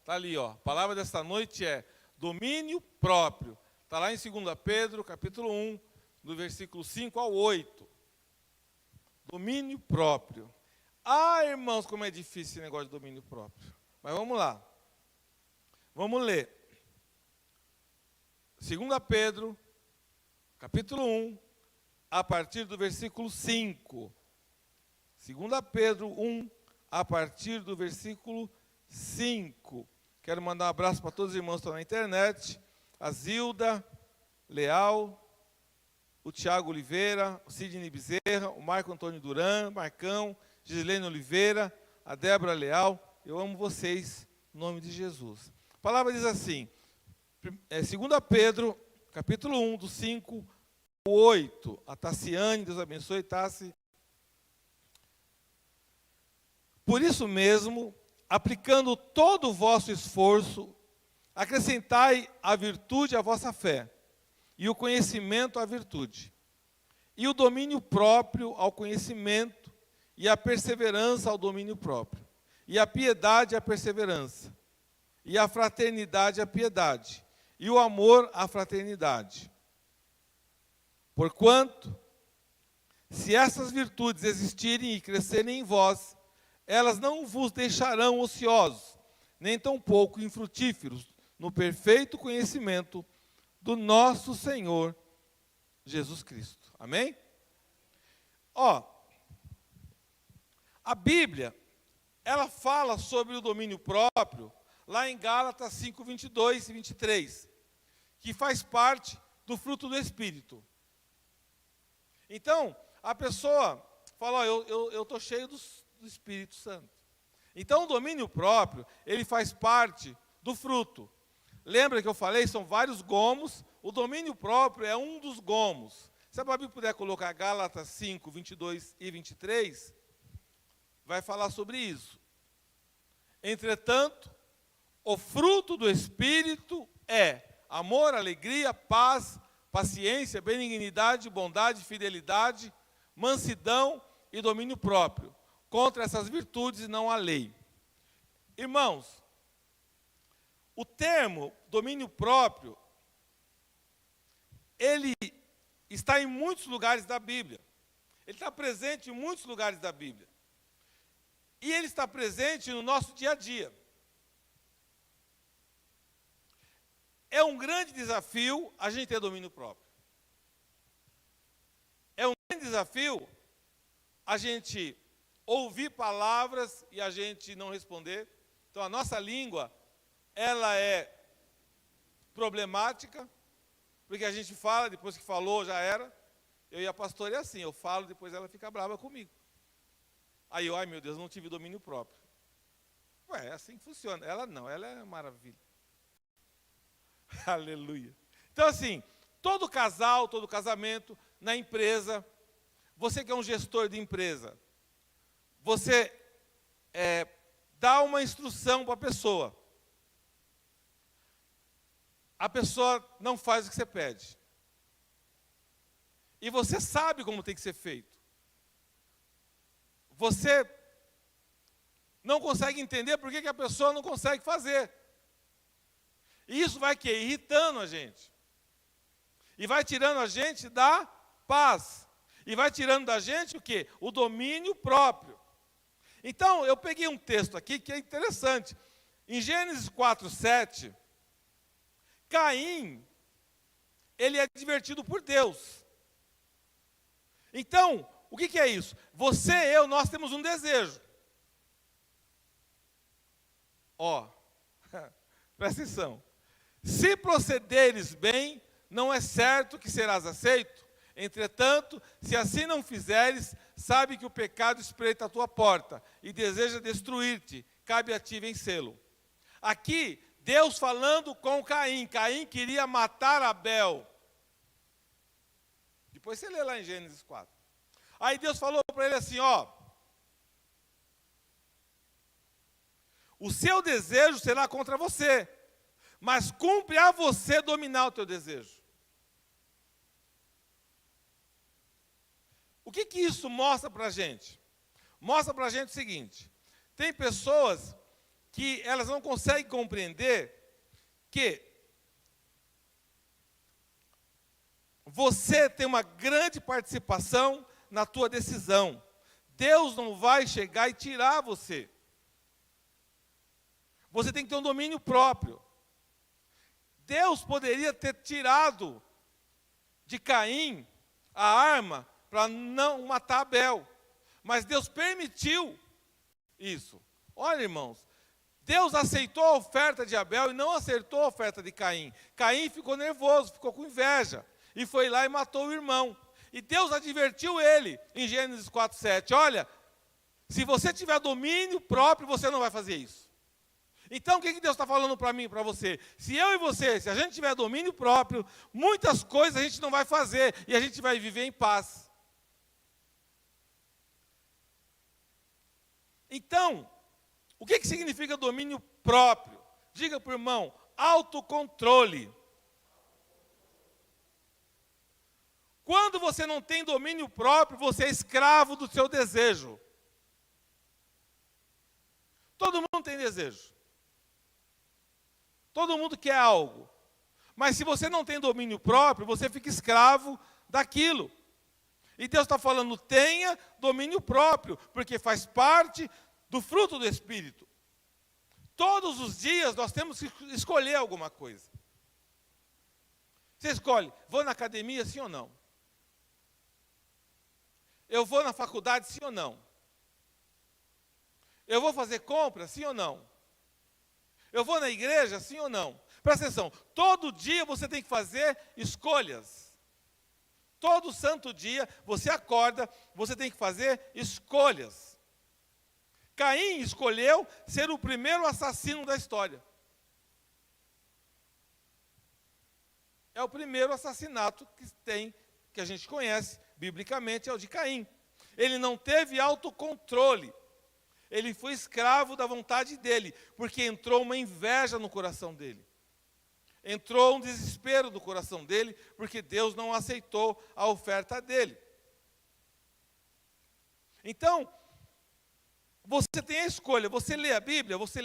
Está ali, ó. A palavra desta noite é domínio próprio. Está lá em 2 Pedro, capítulo 1, do versículo 5 ao 8. Domínio próprio. Ah, irmãos, como é difícil esse negócio de domínio próprio. Mas vamos lá. Vamos ler. 2 Pedro, capítulo 1, a partir do versículo 5. 2 Pedro 1, a partir do versículo 5. Quero mandar um abraço para todos os irmãos que estão na internet. A Zilda Leal, o Tiago Oliveira, o Sidney Bezerra, o Marco Antônio Duran, Marcão, Gislene Oliveira, a Débora Leal. Eu amo vocês, em nome de Jesus. A palavra diz assim, 2 Pedro, capítulo 1, do 5 ao 8. A Tassiane, Deus abençoe, Tassi. Por isso mesmo, aplicando todo o vosso esforço, acrescentai a virtude à vossa fé, e o conhecimento à virtude, e o domínio próprio ao conhecimento, e a perseverança ao domínio próprio, e a piedade à perseverança, e a fraternidade à piedade, e o amor à fraternidade. Porquanto, se essas virtudes existirem e crescerem em vós, elas não vos deixarão ociosos, nem tampouco infrutíferos, no perfeito conhecimento do nosso Senhor Jesus Cristo. Amém? Ó, a Bíblia, ela fala sobre o domínio próprio, lá em Gálatas 5, 22 e 23, que faz parte do fruto do Espírito. Então, a pessoa fala, ó, eu estou cheio do Espírito Santo. Então, o domínio próprio, ele faz parte do fruto. Lembra que eu falei, são vários gomos, o domínio próprio é um dos gomos. Se a Bíblia puder colocar Gálatas 5, 22 e 23, vai falar sobre isso. Entretanto, o fruto do Espírito é amor, alegria, paz, paciência, benignidade, bondade, fidelidade, mansidão e domínio próprio. Contra essas virtudes não há lei. Irmãos, o termo domínio próprio, ele está em muitos lugares da Bíblia. Ele está presente em muitos lugares da Bíblia. E ele está presente no nosso dia a dia. É um grande desafio a gente ter domínio próprio. É um grande desafio a gente ouvir palavras e a gente não responder. Então, a nossa língua, ela é problemática, porque a gente fala, depois que falou, já era. Eu e a pastora é assim, eu falo, depois ela fica brava comigo. Aí eu, ai meu Deus, não tive domínio próprio. Ué, é assim que funciona. Ela não, ela é maravilha. Aleluia. Então assim, todo casal, todo casamento, na empresa, você que é um gestor de empresa, você dá uma instrução para a pessoa. A pessoa não faz o que você pede. E você sabe como tem que ser feito. Você não consegue entender por que a pessoa não consegue fazer. E isso vai que irritando a gente. E vai tirando a gente da paz. E vai tirando da gente o quê? O domínio próprio. Então, eu peguei um texto aqui que é interessante. Em Gênesis 4, 7, Caim, ele é divertido por Deus. Então, o que é isso? Você e eu, nós temos um desejo. Ó, presta atenção. Se procederes bem, não é certo que serás aceito. Entretanto, se assim não fizeres, sabe que o pecado espreita a tua porta e deseja destruir-te. Cabe a ti vencê-lo. Aqui, Deus falando com Caim. Caim queria matar Abel. Depois você lê lá em Gênesis 4. Aí Deus falou para ele assim, ó. O seu desejo será contra você, mas cumpre a você dominar o teu desejo. O que isso mostra para a gente? Mostra para a gente o seguinte, tem pessoas que elas não conseguem compreender que você tem uma grande participação na tua decisão. Deus não vai chegar e tirar você. Você tem que ter um domínio próprio. Deus poderia ter tirado de Caim a arma para não matar Abel. Mas Deus permitiu isso. Olha, irmãos, Deus aceitou a oferta de Abel e não aceitou a oferta de Caim. Caim ficou nervoso, ficou com inveja. E foi lá e matou o irmão. E Deus advertiu ele, em Gênesis 4:7. Olha, se você tiver domínio próprio, você não vai fazer isso. Então, o que Deus está falando para mim e para você? Se eu e você, se a gente tiver domínio próprio, muitas coisas a gente não vai fazer. E a gente vai viver em paz. Então, o que significa domínio próprio? Diga para o irmão, autocontrole. Quando você não tem domínio próprio, você é escravo do seu desejo. Todo mundo tem desejo. Todo mundo quer algo. Mas se você não tem domínio próprio, você fica escravo daquilo. E Deus está falando, tenha domínio próprio, porque faz parte do fruto do Espírito. Todos os dias nós temos que escolher alguma coisa. Você escolhe, vou na academia sim ou não? Eu vou na faculdade sim ou não? Eu vou fazer compra sim ou não? Eu vou na igreja sim ou não? Presta atenção, todo dia você tem que fazer escolhas. Todo santo dia você acorda, você tem que fazer escolhas. Caim escolheu ser o primeiro assassino da história. É o primeiro assassinato que a gente conhece, biblicamente, é o de Caim. Ele não teve autocontrole. Ele foi escravo da vontade dele, porque entrou uma inveja no coração dele. Entrou um desespero no coração dele, porque Deus não aceitou a oferta dele. Então, você tem a escolha, você lê a Bíblia, você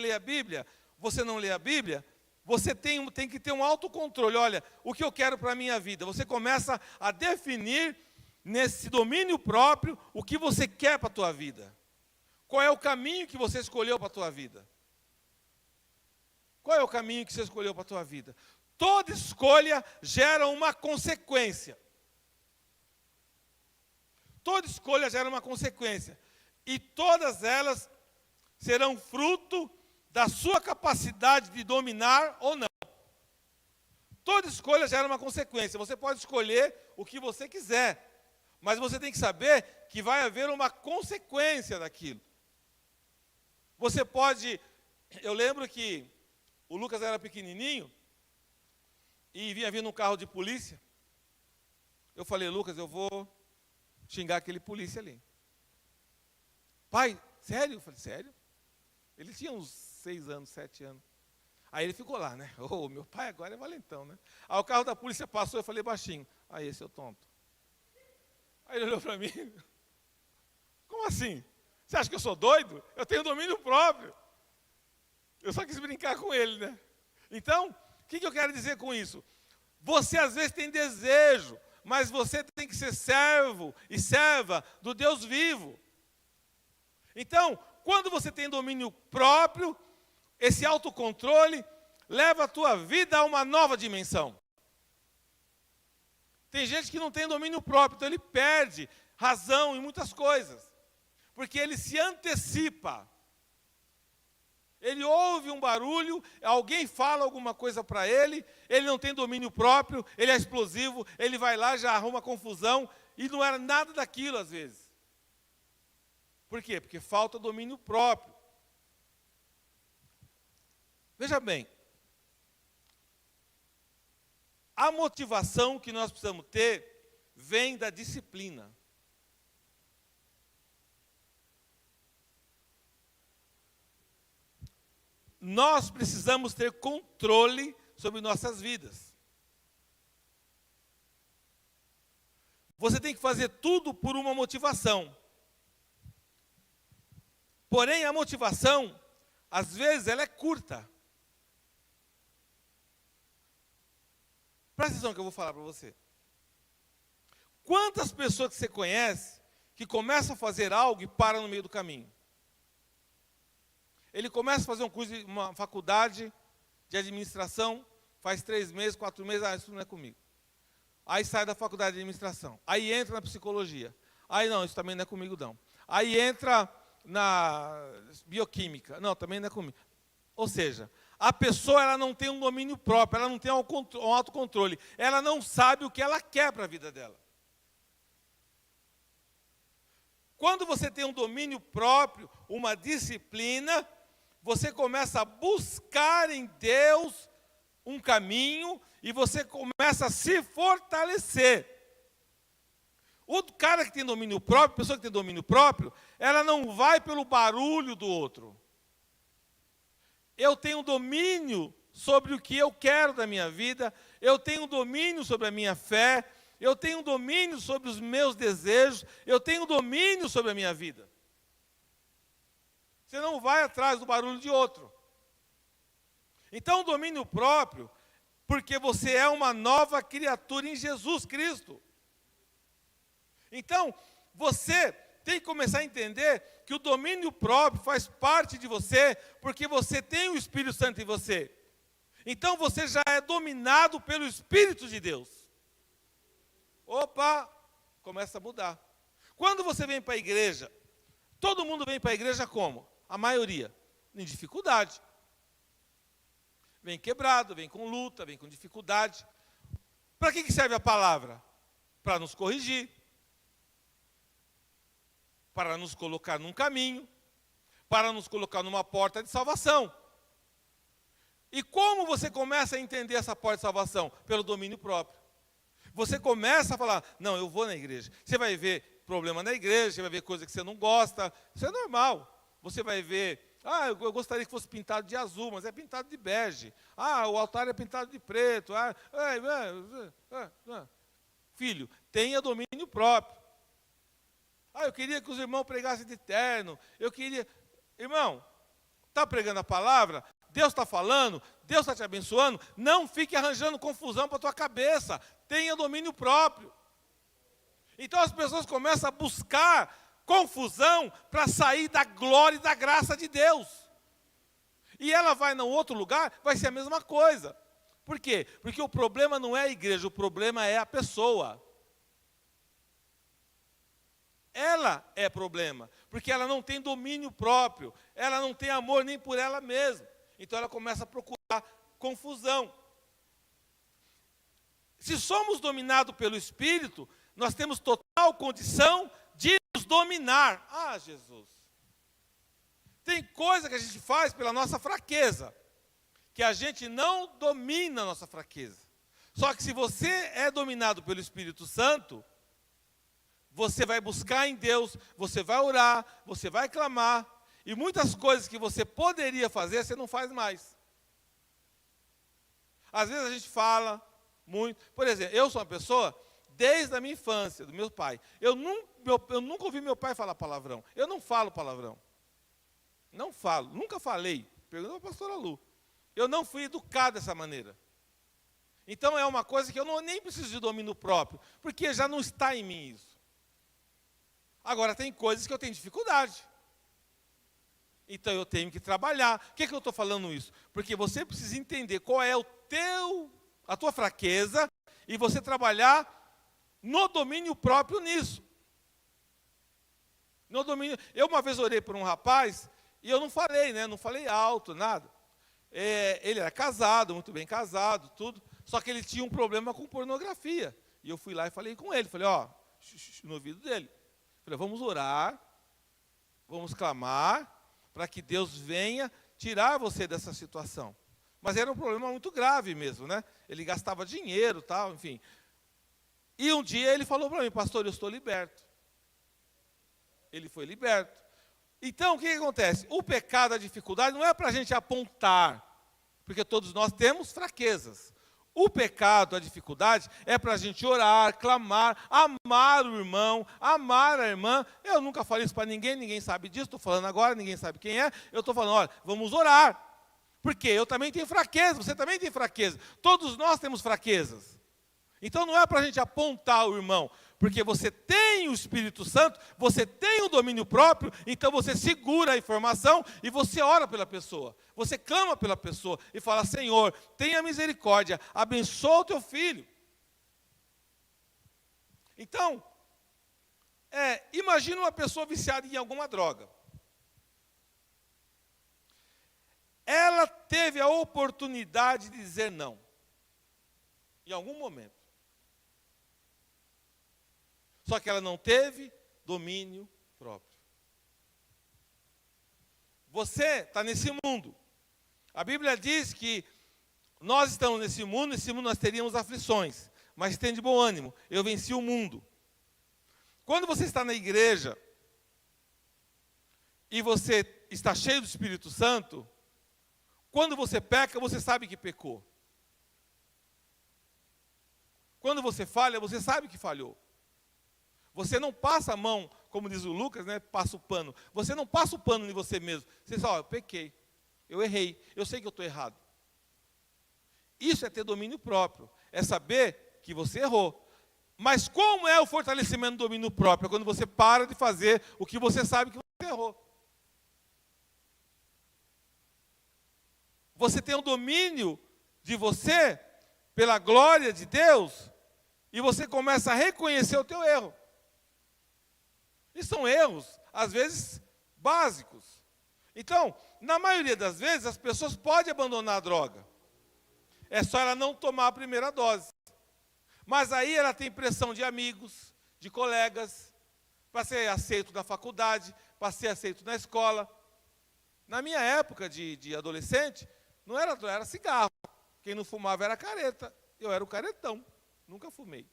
não lê a Bíblia, você tem que ter um autocontrole. Olha, o que eu quero para a minha vida? Você começa a definir, nesse domínio próprio, o que você quer para a tua vida. Qual é o caminho que você escolheu para a tua vida? Qual é o caminho que você escolheu para a tua vida? Toda escolha gera uma consequência. Toda escolha gera uma consequência. E todas elas serão fruto da sua capacidade de dominar ou não. Toda escolha gera uma consequência. Você pode escolher o que você quiser, mas você tem que saber que vai haver uma consequência daquilo. Você pode... Eu lembro que o Lucas era pequenininho e vinha vindo um carro de polícia. Eu falei, Lucas, eu vou xingar aquele polícia ali. Pai, sério? Eu falei, sério? Ele tinha uns 6 anos, 7 anos. Aí ele ficou lá, né? Oh, meu pai agora é valentão, né? Aí o carro da polícia passou, eu falei baixinho, aí, seu tonto. Aí ele olhou para mim, como assim? Você acha que eu sou doido? Eu tenho domínio próprio. Eu só quis brincar com ele, né? Então, o que eu quero dizer com isso? Você às vezes tem desejo, mas você tem que ser servo e serva do Deus vivo. Então, quando você tem domínio próprio, esse autocontrole leva a tua vida a uma nova dimensão. Tem gente que não tem domínio próprio, então ele perde razão em muitas coisas. Porque ele se antecipa. Ele ouve um barulho, alguém fala alguma coisa para ele, ele não tem domínio próprio, ele é explosivo, ele vai lá, já arruma confusão, e não era nada daquilo às vezes. Por quê? Porque falta domínio próprio. Veja bem, a motivação que nós precisamos ter vem da disciplina. Nós precisamos ter controle sobre nossas vidas. Você tem que fazer tudo por uma motivação. Porém, a motivação às vezes ela é curta. Presta atenção que eu vou falar para você. Quantas pessoas que você conhece que começam a fazer algo e param no meio do caminho? Ele começa a fazer um curso, uma faculdade de administração, faz 3 meses, 4 meses, isso não é comigo. Aí sai da faculdade de administração. Aí entra na psicologia. Aí não, isso também não é comigo não. Aí entra na bioquímica. Não, também não é comigo. Ou seja, a pessoa ela não tem um domínio próprio, ela não tem um autocontrole. Ela não sabe o que ela quer para a vida dela. Quando você tem um domínio próprio, uma disciplina, você começa a buscar em Deus um caminho e você começa a se fortalecer. O cara que tem domínio próprio, a pessoa que tem domínio próprio, ela não vai pelo barulho do outro. Eu tenho domínio sobre o que eu quero da minha vida, eu tenho domínio sobre a minha fé, eu tenho domínio sobre os meus desejos, eu tenho domínio sobre a minha vida. Você não vai atrás do barulho de outro. Então, o domínio próprio, porque você é uma nova criatura em Jesus Cristo. Então, você tem que começar a entender que o domínio próprio faz parte de você, porque você tem o Espírito Santo em você. Então, você já é dominado pelo Espírito de Deus. Opa, começa a mudar. Quando você vem para a igreja, todo mundo vem para a igreja como? A maioria, em dificuldade. Vem quebrado, vem com luta, vem com dificuldade. Para que serve a palavra? Para nos corrigir, para nos colocar num caminho, para nos colocar numa porta de salvação. E como você começa a entender essa porta de salvação? Pelo domínio próprio. Você começa a falar, não, eu vou na igreja. Você vai ver problema na igreja, você vai ver coisa que você não gosta. Isso é normal. Você vai ver, eu gostaria que fosse pintado de azul, mas é pintado de bege. O altar é pintado de preto. Filho, tenha domínio próprio. Eu queria que os irmãos pregassem de terno. Eu queria... Irmão, está pregando a palavra? Deus está falando? Deus está te abençoando? Não fique arranjando confusão para a tua cabeça. Tenha domínio próprio. Então as pessoas começam a buscar confusão para sair da glória e da graça de Deus. E ela vai em outro lugar, vai ser a mesma coisa. Por quê? Porque o problema não é a igreja, o problema é a pessoa. Ela é problema, porque ela não tem domínio próprio, ela não tem amor nem por ela mesma. Então ela começa a procurar confusão. Se somos dominados pelo Espírito, nós temos total condição de nos dominar. Jesus! Tem coisa que a gente faz pela nossa fraqueza, que a gente não domina a nossa fraqueza. Só que se você é dominado pelo Espírito Santo, você vai buscar em Deus, você vai orar, você vai clamar, e muitas coisas que você poderia fazer, você não faz mais. Às vezes a gente fala muito. Por exemplo, eu sou uma pessoa, desde a minha infância, do meu pai, eu nunca ouvi meu pai falar palavrão. Eu não falo palavrão. Não falo, nunca falei. Pergunta para a pastora Lu. Eu não fui educado dessa maneira. Então é uma coisa que eu nem preciso de domínio próprio, porque já não está em mim isso. Agora, tem coisas que eu tenho dificuldade. Então, eu tenho que trabalhar. Por que eu estou falando isso? Porque você precisa entender qual é a tua fraqueza e você trabalhar no domínio próprio nisso. No domínio. Eu uma vez orei por um rapaz e eu não falei, né? Não falei alto, nada. Ele era casado, muito bem casado, tudo. Só que ele tinha um problema com pornografia. E eu fui lá e falei com ele. Falei, no ouvido dele. Falei, vamos orar, vamos clamar, para que Deus venha tirar você dessa situação. Mas era um problema muito grave mesmo, né? Ele gastava dinheiro, tal, enfim. E um dia ele falou para mim, pastor, eu estou liberto. Ele foi liberto. Então, o que acontece? O pecado, a dificuldade, não é para a gente apontar, porque todos nós temos fraquezas. O pecado, a dificuldade, é para a gente orar, clamar, amar o irmão, amar a irmã. Eu nunca falei isso para ninguém, ninguém sabe disso, estou falando agora, ninguém sabe quem é. Eu estou falando, olha, vamos orar. Porque eu também tenho fraqueza, você também tem fraqueza. Todos nós temos fraquezas. Então não é para a gente apontar o irmão, porque você tem o Espírito Santo, você tem o domínio próprio, então você segura a informação e você ora pela pessoa. Você clama pela pessoa e fala, Senhor, tenha misericórdia, abençoa o teu filho. Então, imagina uma pessoa viciada em alguma droga. Ela teve a oportunidade de dizer não, em algum momento. Só que ela não teve domínio próprio. Você está nesse mundo. A Bíblia diz que nós estamos nesse mundo nós teríamos aflições. Mas tem de bom ânimo, eu venci o mundo. Quando você está na igreja, e você está cheio do Espírito Santo, quando você peca, você sabe que pecou. Quando você falha, você sabe que falhou. Você não passa a mão, como diz o Lucas, né? Passa o pano. Você não passa o pano em você mesmo. Você diz, eu pequei, eu errei, eu sei que eu estou errado. Isso é ter domínio próprio, é saber que você errou. Mas como é o fortalecimento do domínio próprio? É quando você para de fazer o que você sabe que você errou. Você tem o domínio de você, pela glória de Deus, e você começa a reconhecer o teu erro. E são erros, às vezes, básicos. Então, na maioria das vezes, as pessoas podem abandonar a droga. É só ela não tomar a primeira dose. Mas aí ela tem pressão de amigos, de colegas, para ser aceito na faculdade, para ser aceito na escola. Na minha época de adolescente, não era droga, era cigarro. Quem não fumava era careta. Eu era o caretão, nunca fumei.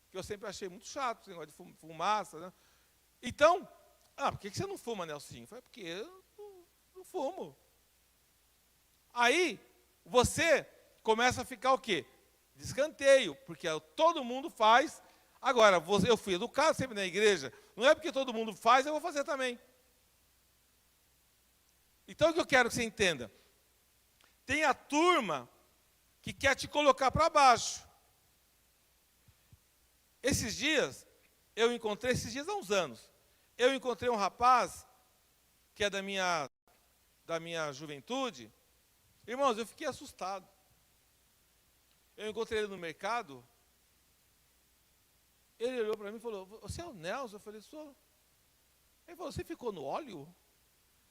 Porque eu sempre achei muito chato esse negócio de fumaça, né? Então, por que você não fuma, Nelsinho? Foi porque eu não fumo. Aí, você começa a ficar o quê? De escanteio, porque todo mundo faz. Agora, eu fui educado sempre na igreja, não é porque todo mundo faz, eu vou fazer também. Então, o que eu quero que você entenda? Tem a turma que quer te colocar para baixo. Esses dias há uns anos, eu encontrei um rapaz, que é da minha juventude. Irmãos, eu fiquei assustado. Eu encontrei ele no mercado. Ele olhou para mim e falou, você é o Nelson? Eu falei, sou. Ele falou, você ficou no óleo?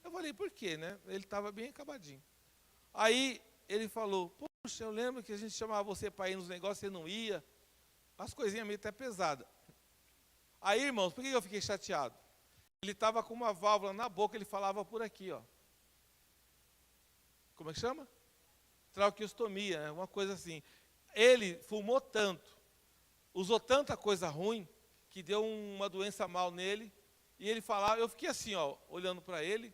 Eu falei, por quê, né? Ele estava bem acabadinho. Aí ele falou, poxa, eu lembro que a gente chamava você para ir nos negócios, você não ia. As coisinhas meio até pesadas. Aí, irmãos, por que eu fiquei chateado? Ele estava com uma válvula na boca, ele falava por aqui, ó. Como é que chama? Traqueostomia, né? Uma coisa assim. Ele fumou tanto, usou tanta coisa ruim, que deu uma doença mal nele, e ele falava, eu fiquei assim, ó, olhando para ele,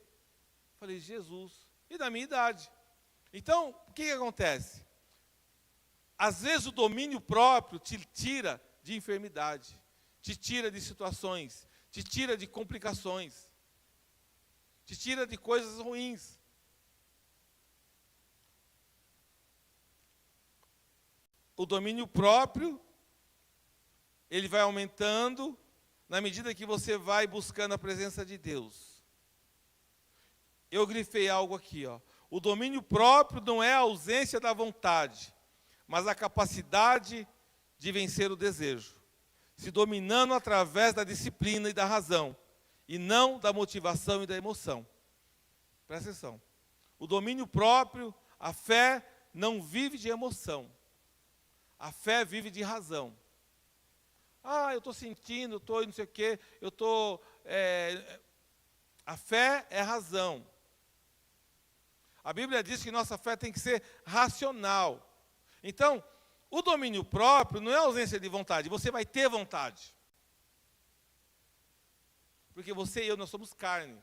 falei, Jesus, e da minha idade. Então, o que acontece? Às vezes o domínio próprio te tira de enfermidade, te tira de situações, te tira de complicações, te tira de coisas ruins. O domínio próprio, ele vai aumentando na medida que você vai buscando a presença de Deus. Eu grifei algo aqui, ó. O domínio próprio não é a ausência da vontade, mas a capacidade de vencer o desejo, se dominando através da disciplina e da razão, e não da motivação e da emoção. Presta atenção. O domínio próprio, a fé, não vive de emoção. A fé vive de razão. Eu estou sentindo, eu estou não sei o quê, eu estou... A fé é razão. A Bíblia diz que nossa fé tem que ser racional. Então, o domínio próprio não é ausência de vontade, você vai ter vontade. Porque você e eu, nós somos carne.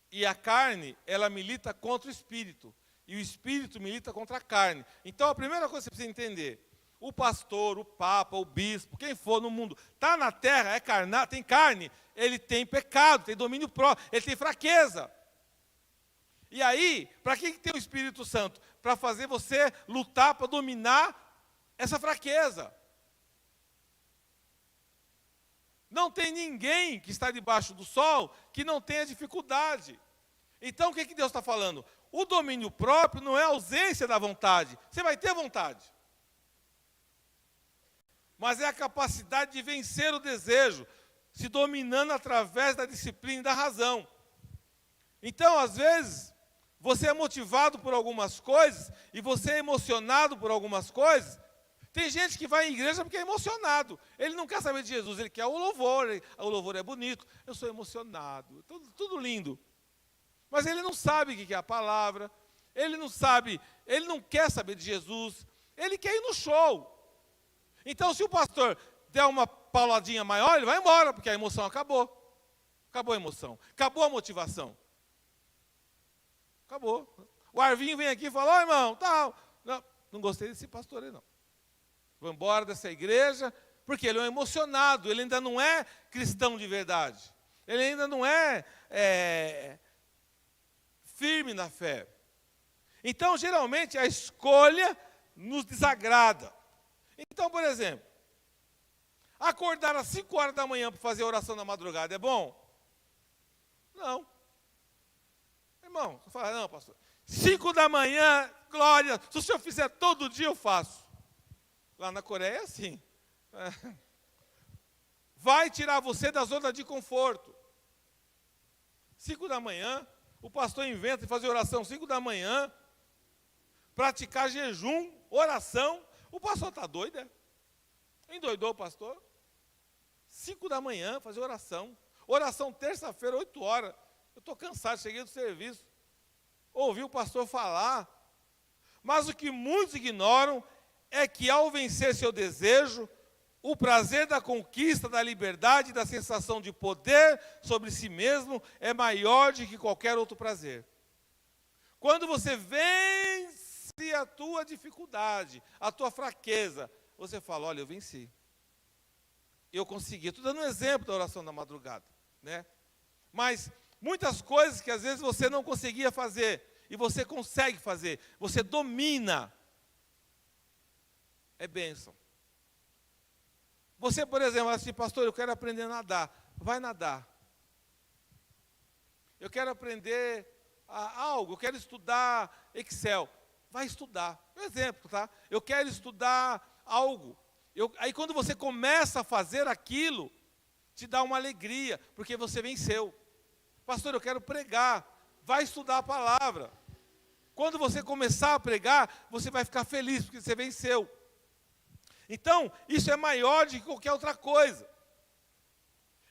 E a carne, ela milita contra o espírito, E o espírito milita contra a carne. Então, a primeira coisa que você precisa entender: o pastor, o papa, o bispo, quem for no mundo, está na terra, é carnal, tem carne, ele tem pecado, tem domínio próprio, ele tem fraqueza. E aí, para que tem o Espírito Santo? Para fazer você lutar, para dominar essa fraqueza. Não tem ninguém que está debaixo do sol que não tenha dificuldade. Então, o que Deus está falando? O domínio próprio não é a ausência da vontade. Você vai ter vontade. Mas é a capacidade de vencer o desejo, se dominando através da disciplina e da razão. Então, às vezes, você é motivado por algumas coisas, e você é emocionado por algumas coisas. Tem gente que vai em igreja porque é emocionado. Ele não quer saber de Jesus, ele quer o louvor é bonito. Eu sou emocionado, tudo lindo. Mas ele não sabe o que é a palavra, ele não sabe, ele não quer saber de Jesus, ele quer ir no show. Então, se o pastor der uma pauladinha maior, ele vai embora, porque a emoção acabou. Acabou a emoção, acabou a motivação. Acabou. O Arvinho vem aqui e fala: ó, irmão, tal. Não gostei desse pastor aí, não. Vou embora dessa igreja, porque ele é um emocionado, ele ainda não é cristão de verdade. Ele ainda não é firme na fé. Então, geralmente, a escolha nos desagrada. Então, por exemplo, acordar às 5 horas da manhã para fazer oração na madrugada é bom? Não. Irmão, você fala: não, pastor, 5 da manhã, glória, se o senhor fizer todo dia, eu faço. Lá na Coreia é assim. Vai tirar você da zona de conforto. 5 da manhã, o pastor inventa de fazer oração 5 da manhã, praticar jejum, oração. O pastor está doido, é? Endoidou o pastor? 5 da manhã, fazer oração. Oração terça-feira, 8 horas. Eu estou cansado, cheguei do serviço. Ouvi o pastor falar. Mas o que muitos ignoram é que, ao vencer seu desejo, o prazer da conquista, da liberdade, da sensação de poder sobre si mesmo é maior do que qualquer outro prazer. Quando você vence a tua dificuldade, a tua fraqueza, você fala: olha, eu venci. Eu consegui. Estou dando um exemplo da oração da madrugada, né? Mas muitas coisas que às vezes você não conseguia fazer, e você consegue fazer, você domina. É bênção. Você, por exemplo, assim: pastor, eu quero aprender a nadar. Vai nadar. Eu quero aprender algo, eu quero estudar Excel. Vai estudar. Um exemplo, tá? Eu quero estudar algo. Aí quando você começa a fazer aquilo, te dá uma alegria, porque você venceu. Pastor, eu quero pregar. Vai estudar a palavra. Quando você começar a pregar, você vai ficar feliz, porque você venceu. Então, isso é maior do que qualquer outra coisa.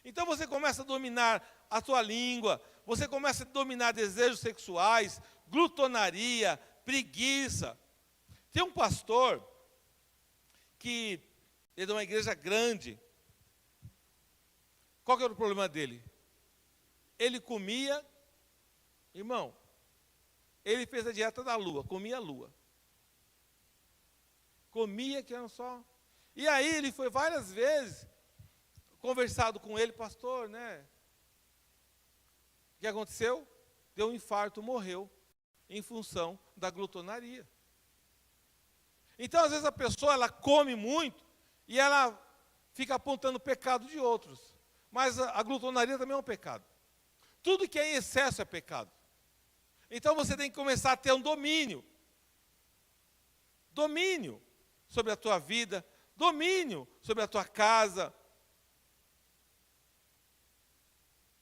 Então você começa a dominar a tua língua, você começa a dominar desejos sexuais, glutonaria, preguiça. Tem um pastor que ele é de uma igreja grande. Qual que era o problema dele? Ele comia, irmão, ele fez a dieta da lua, comia a lua. Comia que era só. E aí ele foi várias vezes conversado com ele: pastor, né? O que aconteceu? Deu um infarto, morreu, em função da glutonaria. Então, às vezes a pessoa, ela come muito e ela fica apontando o pecado de outros. Mas a glutonaria também é um pecado. Tudo que é em excesso é pecado. Então você tem que começar a ter um domínio. Domínio sobre a tua vida, domínio sobre a tua casa.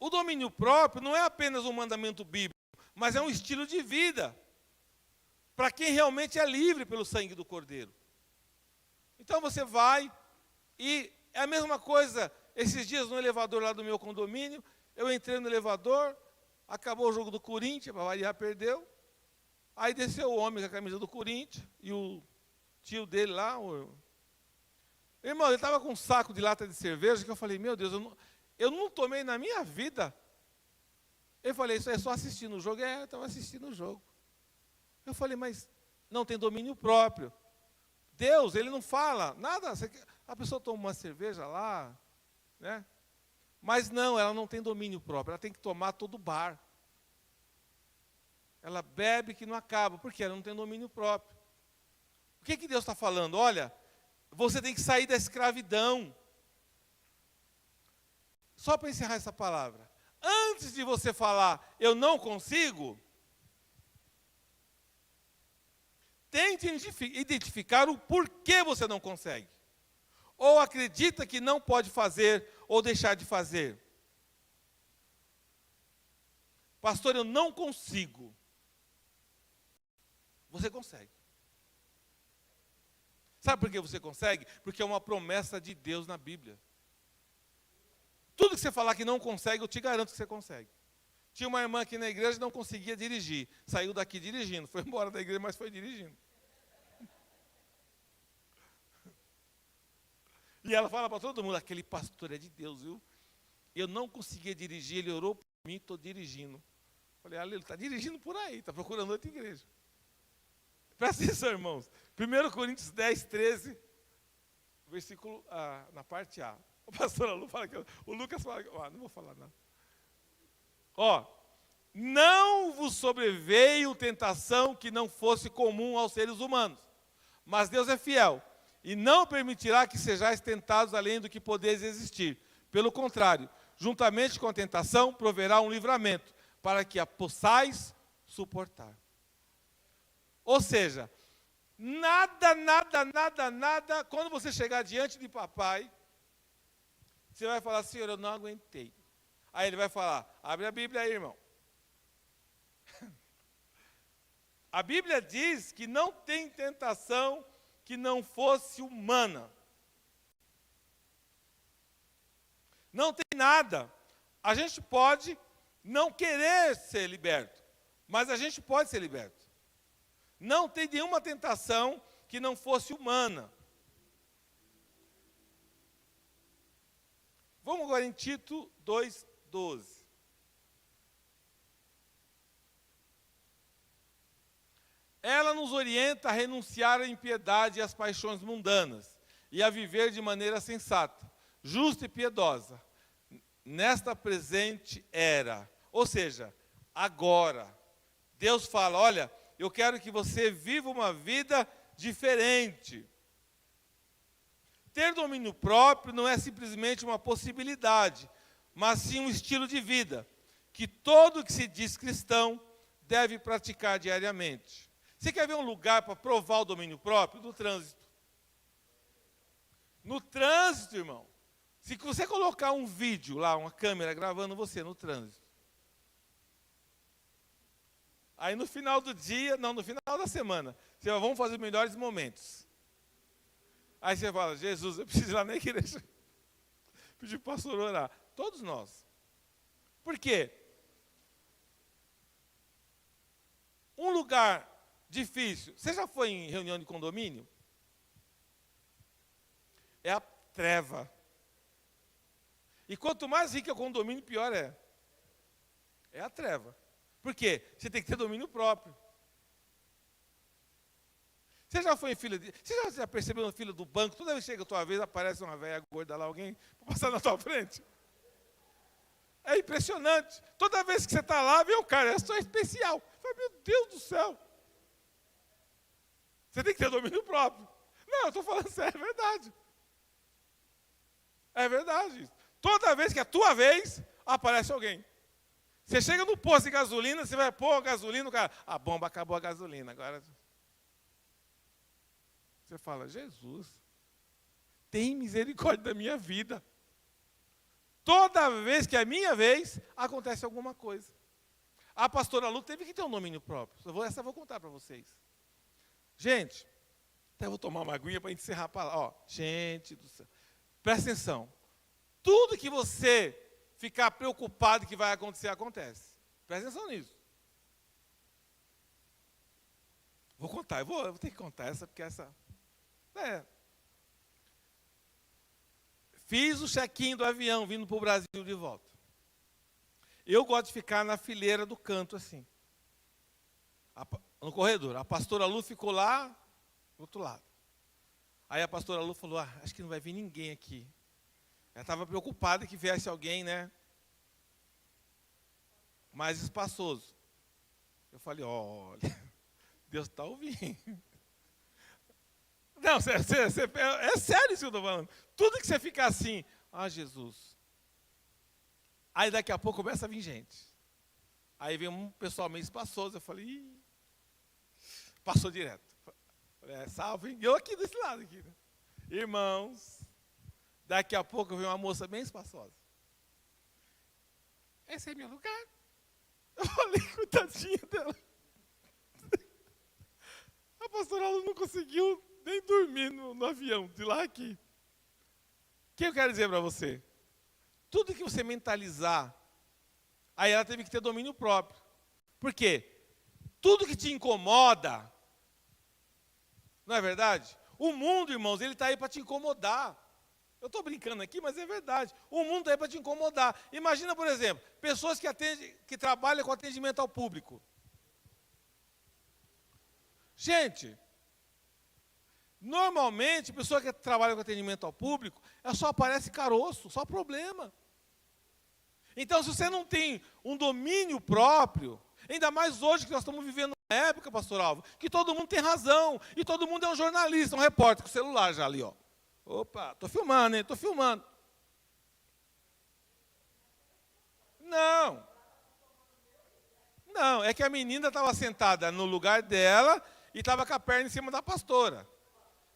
O domínio próprio não é apenas um mandamento bíblico, mas é um estilo de vida, para quem realmente é livre pelo sangue do Cordeiro. Então você vai, e é a mesma coisa. Esses dias no elevador lá do meu condomínio, eu entrei no elevador, acabou o jogo do Corinthians, para variar, perdeu. Aí desceu o homem com a camisa do Corinthians, e o tio dele lá, irmão, ele estava com um saco de lata de cerveja, que eu falei: meu Deus, eu não tomei na minha vida. Eu falei: isso é só assistindo o jogo? Eu estava assistindo o jogo. Eu falei, mas não tem domínio próprio. Deus, ele não fala nada. A pessoa toma uma cerveja lá, né? Mas não, ela não tem domínio próprio. Ela tem que tomar todo o bar. Ela bebe que não acaba, porque ela não tem domínio próprio. O que Deus está falando? Olha, você tem que sair da escravidão. Só para encerrar essa palavra. Antes de você falar, eu não consigo, tente identificar o porquê você não consegue. Ou acredita que não pode fazer, ou deixar de fazer. Pastor, eu não consigo. Você consegue. Sabe por que você consegue? Porque é uma promessa de Deus na Bíblia. Tudo que você falar que não consegue, eu te garanto que você consegue. Tinha uma irmã aqui na igreja que não conseguia dirigir. Saiu daqui dirigindo. Foi embora da igreja, mas foi dirigindo. E ela fala para todo mundo, aquele pastor é de Deus, viu? Eu não conseguia dirigir, ele orou por mim, estou dirigindo. Falei, ele está dirigindo por aí, está procurando outra igreja. Presta atenção, irmãos. 1 Coríntios 10, 13, versículo, na parte A. O pastor Alu fala que o Lucas fala que, não vou falar nada. Não vos sobreveio tentação que não fosse comum aos seres humanos, mas Deus é fiel, e não permitirá que sejais tentados além do que podeis existir. Pelo contrário, juntamente com a tentação, proverá um livramento, para que a possais suportar. Ou seja, nada, quando você chegar diante de papai, você vai falar, Senhor, eu não aguentei. Aí ele vai falar, abre a Bíblia aí, irmão. A Bíblia diz que não tem tentação que não fosse humana. Não tem nada. A gente pode não querer ser liberto, mas a gente pode ser liberto. Não tem nenhuma tentação que não fosse humana. Vamos agora em Tito 2:12. Ela nos orienta a renunciar à impiedade e às paixões mundanas, e a viver de maneira sensata, justa e piedosa, nesta presente era. Ou seja, agora. Deus fala, olha, eu quero que você viva uma vida diferente. Ter domínio próprio não é simplesmente uma possibilidade, mas sim um estilo de vida, que todo que se diz cristão deve praticar diariamente. Você quer ver um lugar para provar o domínio próprio? No trânsito. No trânsito, irmão. Se você colocar um vídeo lá, uma câmera gravando você no trânsito, aí no final do dia, no final da semana, você vai, vamos fazer os melhores momentos. Aí você fala, Jesus, eu preciso ir lá na igreja. Pedir para o pastor orar. Todos nós. Por quê? Um lugar difícil. Você já foi em reunião de condomínio? É a treva. E quanto mais rico é o condomínio, pior é. É a treva. Por quê? Você tem que ter domínio próprio. Você já foi em fila de... Você já percebeu na fila do banco, toda vez que chega a tua vez, aparece uma velha gorda lá, alguém, para passar na tua frente? É impressionante. Toda vez que você está lá, vem um cara, é só especial. Fala, meu Deus do céu. Você tem que ter domínio próprio. Não, eu estou falando sério, é verdade. É verdade. Toda vez que é a tua vez, aparece alguém. Você chega no posto de gasolina, você vai pôr a gasolina, o cara, a bomba acabou a gasolina, agora... Você fala, Jesus, tem misericórdia da minha vida. Toda vez que é minha vez, acontece alguma coisa. A pastora Lu teve que ter um domínio próprio. Essa eu vou contar para vocês. Gente, até vou tomar uma aguinha para encerrar a palavra. Gente do céu, presta atenção. Tudo que você ficar preocupado que vai acontecer, acontece. Presta atenção nisso. Vou contar, eu vou ter que contar essa, porque essa... Fiz o check-in do avião, vindo para o Brasil de volta. Eu gosto de ficar na fileira do canto, assim. no corredor. A pastora Lu ficou lá, do outro lado. Aí a pastora Lu falou, acho que não vai vir ninguém aqui. Ela estava preocupada que viesse alguém, né? Mais espaçoso. Eu falei, olha, Deus está ouvindo. Não, é sério isso que eu estou falando. Tudo que você fica assim, Jesus. Aí daqui a pouco começa a vir gente. Aí vem um pessoal meio espaçoso, eu falei, passou direto. Falei, salve. E eu aqui desse lado, aqui, né? Irmãos, daqui a pouco vem uma moça bem espaçosa. Esse é meu lugar. Eu falei, coitadinha dela. A pastora não conseguiu nem dormir no avião, de lá aqui. O que eu quero dizer para você? Tudo que você mentalizar, aí ela teve que ter domínio próprio. Por quê? Tudo que te incomoda, não é verdade? O mundo, irmãos, ele está aí para te incomodar. Eu estou brincando aqui, mas é verdade. O mundo está aí para te incomodar. Imagina, por exemplo, pessoas que trabalham com atendimento ao público. Gente, normalmente, pessoa que trabalha com atendimento ao público, ela só aparece caroço, só problema. Então, se você não tem um domínio próprio, ainda mais hoje que nós estamos vivendo uma época, pastor Alvo, que todo mundo tem razão, e todo mundo é um jornalista, um repórter com o celular já ali, ó. Opa, estou filmando, hein? Estou filmando. Não, é que a menina estava sentada no lugar dela e estava com a perna em cima da pastora.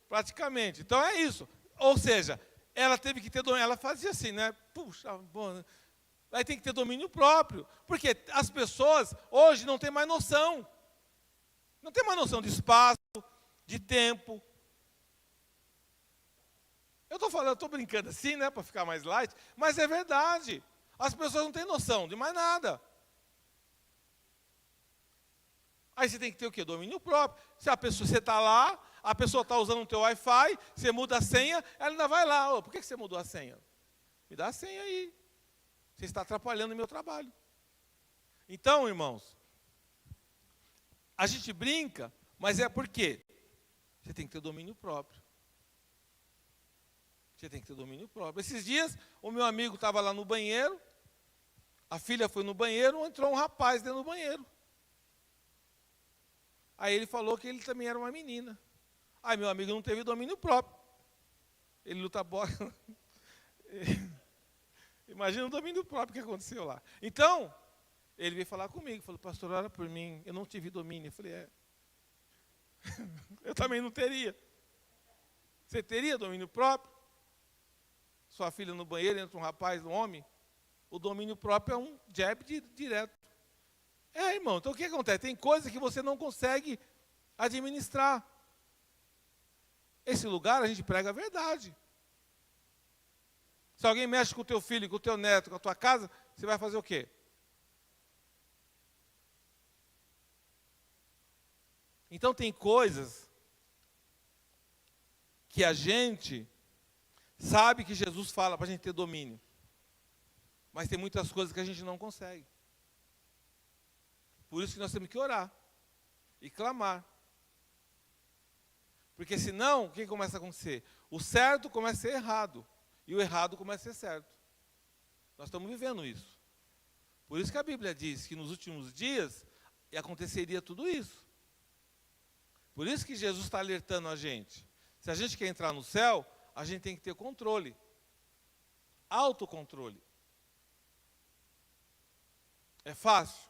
Praticamente. Então é isso. Ou seja, ela teve que ter domínio. Ela fazia assim, né? Puxa, bom. Aí tem que ter domínio próprio. Porque as pessoas hoje não têm mais noção. Não tem mais noção de espaço, de tempo. Eu estou falando, eu estou brincando assim, né? Para ficar mais light, mas é verdade. As pessoas não têm noção de mais nada. Aí você tem que ter o quê? Domínio próprio. Se a pessoa, você está lá, a pessoa está usando o teu Wi-Fi, você muda a senha, ela ainda vai lá. Por que você mudou a senha? Me dá a senha aí. Você está atrapalhando o meu trabalho. Então, irmãos, a gente brinca, mas é por quê? Você tem que ter domínio próprio. Você tem que ter domínio próprio. Esses dias, o meu amigo estava lá no banheiro, a filha foi no banheiro, entrou um rapaz dentro do banheiro. Aí ele falou que ele também era uma menina. Aí meu amigo não teve domínio próprio. Ele luta boxe. Imagina o domínio próprio que aconteceu lá. Então, ele veio falar comigo, falou, pastor, ora por mim, eu não tive domínio. Eu falei, eu também não teria. Você teria domínio próprio? Sua filha no banheiro, entra um rapaz, um homem, o domínio próprio é um jab direto. Irmão, então o que acontece? Tem coisas que você não consegue administrar. Esse lugar a gente prega a verdade. Se alguém mexe com o teu filho, com o teu neto, com a tua casa, você vai fazer o quê? Então tem coisas que a gente sabe que Jesus fala para a gente ter domínio. Mas tem muitas coisas que a gente não consegue. Por isso que nós temos que orar e clamar. Porque senão, o que começa a acontecer? O certo começa a ser errado. E o errado começa a ser certo. Nós estamos vivendo isso. Por isso que a Bíblia diz que nos últimos dias aconteceria tudo isso. Por isso que Jesus está alertando a gente. Se a gente quer entrar no céu, a gente tem que ter controle. Autocontrole. É fácil?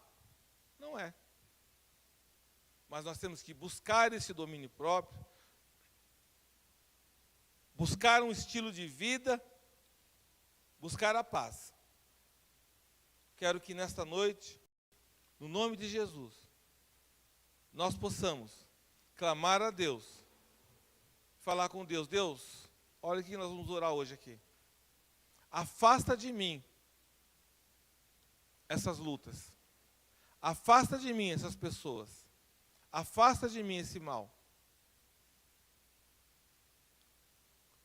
Não é. Mas nós temos que buscar esse domínio próprio, buscar um estilo de vida, buscar a paz. Quero que nesta noite, no nome de Jesus, nós possamos clamar a Deus, falar com Deus, Deus, olha o que nós vamos orar hoje aqui. Afasta de mim essas lutas. Afasta de mim essas pessoas. Afasta de mim esse mal.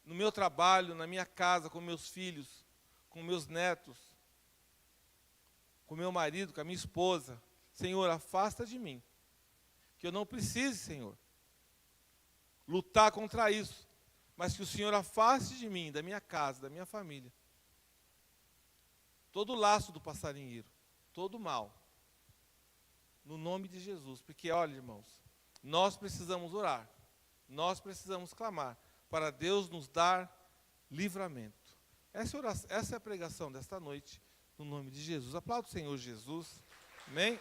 No meu trabalho, na minha casa, com meus filhos, com meus netos, com meu marido, com a minha esposa. Senhor, afasta de mim que eu não precise, Senhor, lutar contra isso, mas que o Senhor afaste de mim, da minha casa, da minha família, todo o laço do passarinheiro, todo o mal, no nome de Jesus. Porque, olha, irmãos, nós precisamos orar, nós precisamos clamar, para Deus nos dar livramento. Essa é a pregação desta noite, no nome de Jesus. Aplauda o Senhor Jesus. Amém?